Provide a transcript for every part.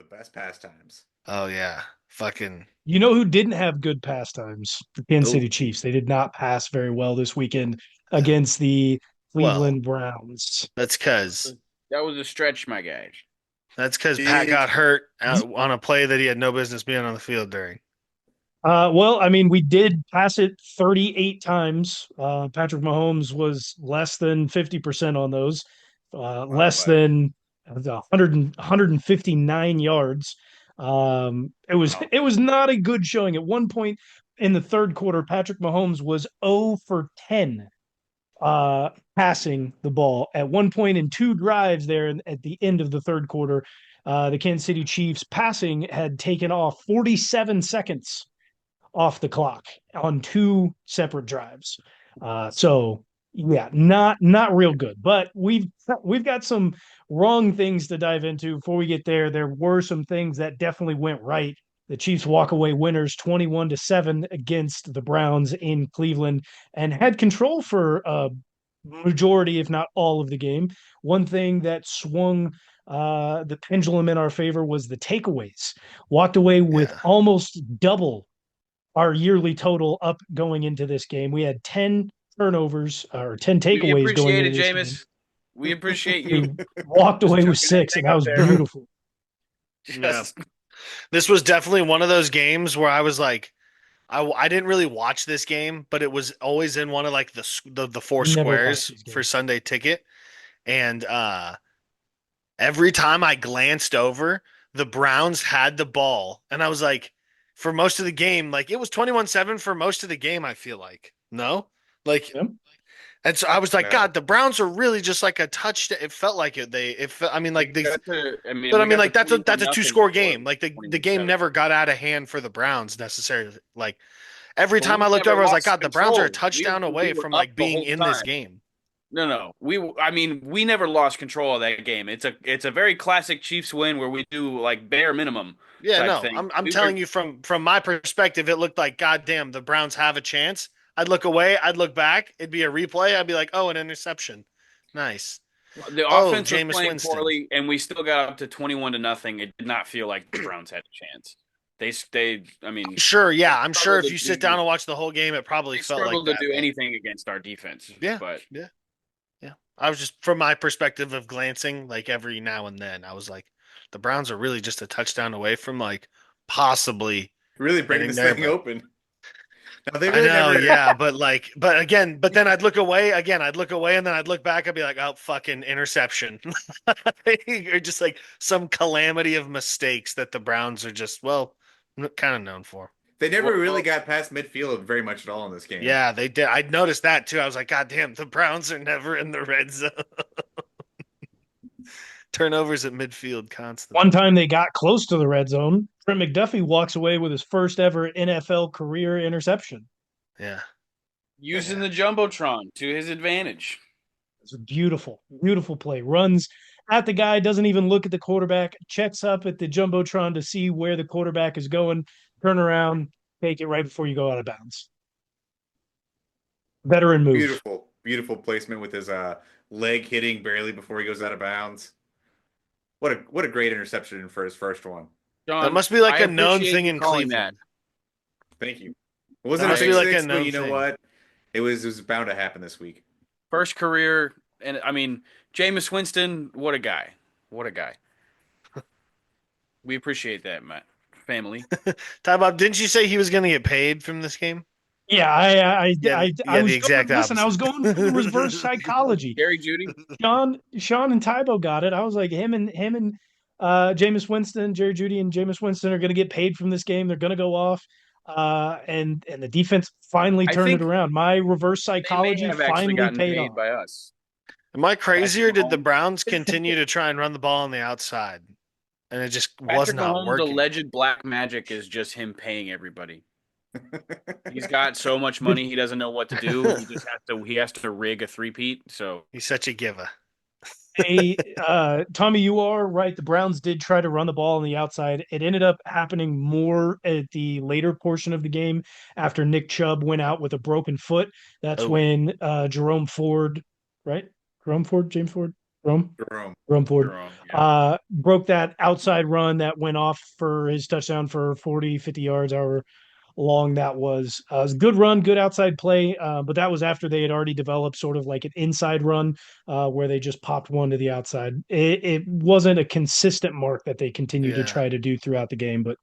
the best pastimes. Oh yeah. Fucking You know who didn't have good pastimes? The Kansas oh City Chiefs. They did not pass very well this weekend against the well, Cleveland Browns. that's cause That was a stretch, my guy. that's cause Pat Big got hurt on a play that he had no business being on the field during. Well, I mean, we did pass it 38 times. Patrick Mahomes was less than 50% on those, wow, less buddy. than 159 yards. It was Wow. it was not a good showing. At one point in the third quarter, Patrick Mahomes was 0 for 10 passing the ball. At one point in two drives there at the end of the third quarter, the Kansas City Chiefs passing had taken off 47 seconds off the clock on two separate drives. So yeah, not real good. But we've got some wrong things to dive into before we get there. There were some things that definitely went right. The Chiefs walk away winners 21-7 against the Browns in Cleveland and had control for a majority, if not all, of the game. One thing that swung the pendulum in our favor was the takeaways. Walked away with Yeah. almost double our yearly total up going into this game. We had 10 turnovers or 10 We takeaways going appreciate into it, this game. Jameis. We appreciate We you walked just away with chucking that six, thing and that up was there. beautiful. Yeah. Just This was definitely one of those games where I was like, I didn't really watch this game, but it was always in one of like the four We never watched squares these for games. Sunday Ticket, and every time I glanced over, the Browns had the ball, and I was like, for most of the game, like it was 21-7 for most of the game. I feel like no, like, Yep. and so I was like, No. God, the Browns are really just like a touchdown. It felt like it. I mean, we like they, got the. I mean, but I we mean, got the like that's 21 a two nothing score before game. Like the game 21-7. never got out of hand for the Browns necessarily. Like every But time we I looked over, never I was like, lost God, the Browns are a control. We touchdown we away were from up like the being whole in this time. game. No, no. I mean, we never lost control of that game. It's a very classic Chiefs win where we do like bare minimum Yeah, type no, thing. I'm We were telling you from my perspective, it looked like, God damn, the Browns have a chance. I'd look away, I'd look back, it'd be a replay, I'd be like, oh, an interception, nice. the Oh, offense was Jameis playing Winston. poorly, and we still got up to 21-0. It did not feel like the Browns had a chance. They. I mean, Sure, they yeah, I'm sure struggled if to you sit down do. and watch the whole game, it probably They felt like struggled to that, do but anything against our defense. yeah, But yeah, yeah. I was just from my perspective of glancing, like every now and then, I was like, the Browns are really just a touchdown away from like possibly Really breaking getting this there, thing but open. Now they I really know, never. yeah, but like, but again, but then I'd look away again. I'd look away, and then I'd look back. I'd be like, "Oh, fucking interception!" Or just like some calamity of mistakes that the Browns are just kind of known for. They never really well, got past midfield very much at all in this game. Yeah, they did. I noticed that too. I was like, "God damn, the Browns are never in the red zone." Turnovers at midfield One constantly. time they got close to the red zone. Trent McDuffie walks away with his first ever NFL career interception. Yeah, using yeah. the jumbotron to his advantage. It's a beautiful, beautiful play. Runs at the guy, doesn't even look at the quarterback, checks up at the jumbotron to see where the quarterback is going, turn around, take it right before you go out of bounds. Veteran move. Beautiful, beautiful placement with his leg hitting barely before he goes out of bounds. What a great interception for his first one. That John, must be like I a known appreciate thing you in calling that. Cleveland. Thank you. It That wasn't a must I be pick like a six, but known you know thing. what? It was bound to happen this week. First career, and I mean, Jameis Winston, what a guy. What a guy. We appreciate that, Matt. Family. Ty Bob, didn't you say he was going to get paid from this game? Yeah, I, Yeah, I, I yeah, the was exact going. Listen, I opposite. was going for the reverse psychology. Gary Judy. Sean and Tybo got it. I was like, him and Jameis Winston, Jerry Judy, and Jameis Winston are going to get paid from this game. They're going to go off, and the defense finally I turned it think around. My reverse they may psychology have actually finally gotten paid paid off. by us. Am I crazy Patrick or did the Mahomes. Browns continue to try and run the ball on the outside and it just was Patrick not Mahomes' working? alleged black magic is just him paying everybody. He's got so much money he doesn't know what to do. He has to rig a three-peat. So He's such a giver. Tommy, you are right. The Browns did try to run the ball on the outside. It ended up happening more at the later portion of the game after Nick Chubb went out with a broken foot. That's Oh, when Jerome Ford, right? Jerome Ford, James Ford. Jerome. Ford. Jerome, yeah. Broke that outside run that went off for his touchdown for 40, 50 yards, however long that was. It was a good run, good outside play, but that was after they had already developed sort of like an inside run where they just popped one to the outside. It wasn't a consistent mark that they continued to Yeah. try to do throughout the game, but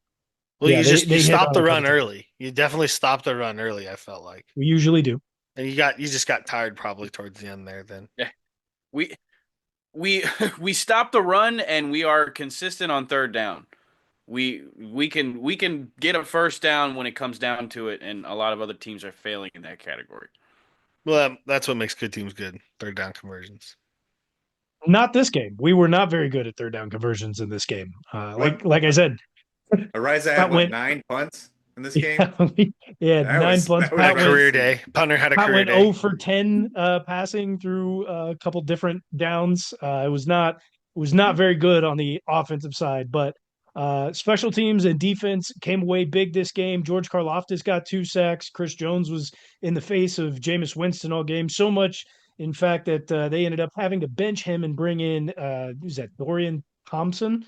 Well, yeah, you they hit stopped on the a run couple times. early. You definitely stopped the run early, I felt like. We usually do. And you just got tired probably towards the end there then. We we stop the run and we are consistent on third down. We can get a first down when it comes down to it, and a lot of other teams are failing in that category. Well, that's what makes good teams good. Third down conversions. Not this game. We were not very good at third down conversions in this game. Like I said, Ariza Pat had went- 9 punts in this game. yeah, That 9 was- punts. that was Had a Pat went, career day. Punter had a Pat career went day. 0 for 10 passing through a couple different downs. It was not very good on the offensive side, but special teams and defense came away big this game. George Karlaftis got 2 sacks. Chris Jones was in the face of Jameis Winston all game. So much, in fact, that they ended up having to bench him and bring in who's that? Dorian Thompson.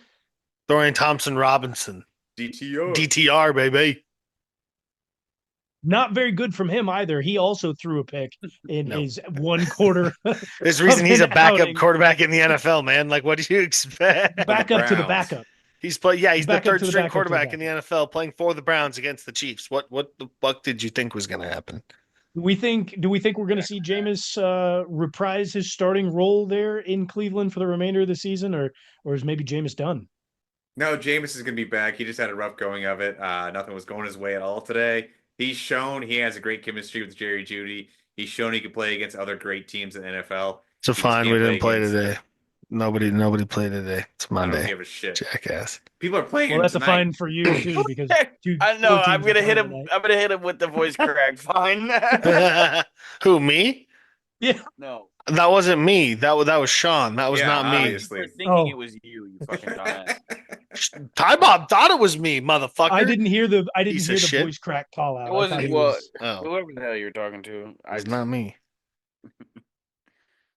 Dorian Thompson Robinson. DTO. DTR, baby. Not very good from him either. He also threw a pick in No. his one quarter. There's a reason he's a an backup outing. quarterback in the NFL, man. Like, what do you expect? Backup to the Browns. backup. He's he's the Backup third to the string backup to the quarterback in the NFL playing for the Browns against the Chiefs. What the fuck did you think was going to happen? Do we think we're going to see Jameis reprise his starting role there in Cleveland for the remainder of the season, or is maybe Jameis done? No, Jameis is going to be back. He just had a rough going of it. Nothing was going his way at all today. He's shown he has a great chemistry with Jerry Jeudy. He's shown he can play against other great teams in the NFL. So He just fine, we can't didn't play against- today. Nobody played today. It's I don't Monday. give a shit. Jackass. People are playing. Well, that's a tonight. fine for you too, because I know. four I'm teams gonna are hit playing him. tonight. I'm gonna hit him with the voice crack. Fine. Who, me? No. That wasn't me. That was Sean. That was Yeah, not me. obviously. You were thinking Oh. it was you. You fucking dumbass. Ty Bob thought it was me, motherfucker. I didn't hear the Piece of shit. voice crack call out. It I wasn't. thought he Well, was- Oh, whoever the hell you're talking to, it's not me.